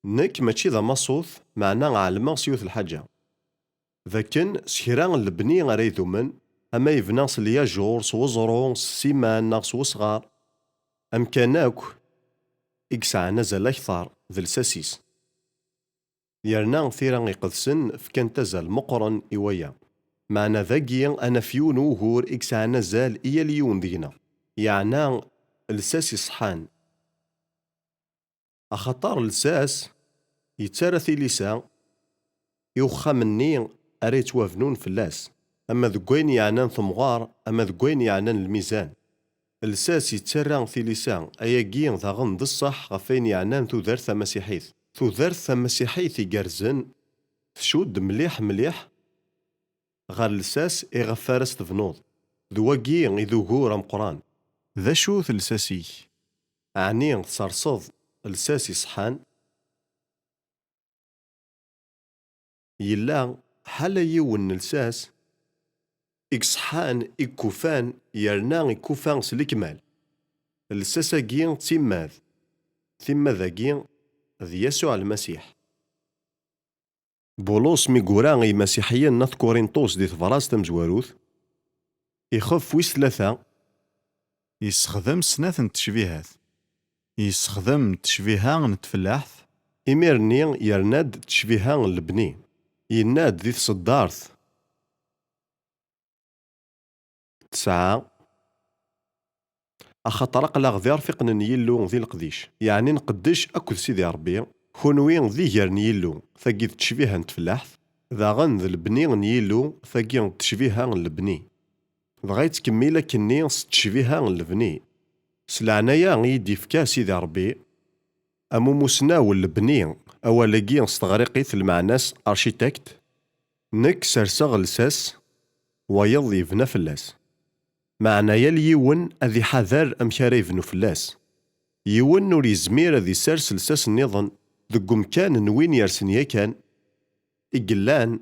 نك ماشي ذا مصوث معنا علما سيوث الحاجة. ذاكن سكرا البني غير يذومن أما يبنى سليا جور سوزرو سيمان ناغ سوصغار أمكاناك إكسع نزل أكثر ذا الساسيس يرنا ثيرا يقدسن فكان تزال مقرن إويا معنا ذاكي أنا فيون وهور إكسع نزال إيا ليون دينا يعني الساس صحان أخطار الساس يتسارثي لسا يوخا مني أريت وافنون فلاس أما ذكوين يعنان ثمغار أما ذكوين يعنان الميزان الساس يتسرع في لسان أياقين ذا غنض الصح غفين يعنان ذرث مسيحيث ذرث مسيحيث يقرزن تشود مليح مليح غار الساس إغفارس تفنوض ذواقين إذو غورا مقران ذا شو ثلساسي عني صرصض الساس يصحان يلا حالا يون الساس إكصحان إكوفان يرنا إكوفان سلكمال الساساقين تيماذ ثم ذاقين ذي يسوع المسيح بولوس ميقوران مسيحيا ناث كورنطوس دي ثفراس تمزواروث يخف ويس ثلاثة يستخدم سناث التشبيهات يستخدم تشبيها نتفلاحث إميرني يرناد تشبيها البني يناد ذي تصدارث 9 أخطر قلاغ ذي رفقنا يلو ذي القديش يعني نقدش أكد سيدي ربي خونوين ذي جار نيلو ثقيد تشبيها نتفلاحث ذا غن ذي البني نيلو ثقيد تشبيها البني بغيت كميلة كني تشبيها البني سلعنايا غيدي فكا سيدي ربي أمو مسناو البني أولاقي استغرقيث المعناس أرشيتكت نك سرسغ لساس ويض يبنى فلاس معنايا اليون أذي حذر أمشاري يبنو فلاس يون نور يزمير أذي سرس لساس النظن ذو مكان نوين يرسن يكان إقلان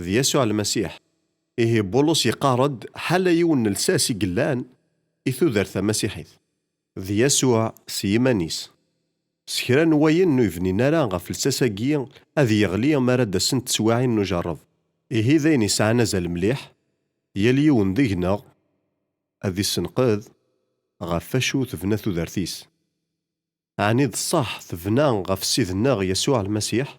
ذي يسوع المسيح إيه بولس يقارد حال يون لساس إقلان إثو ذرث مسيحيث ذي يسوع سيمانيس سكران وين نو يفني نارا غف الساساقيا أذي يغلي مراد سنت سواعين نجرب إيه ذين يسعى زال مليح يليون ذيهنا أذي السنقاذ غفاشو ثفنا ذرثيس عني الصح ثفنا غف سيدنا يسوع المسيح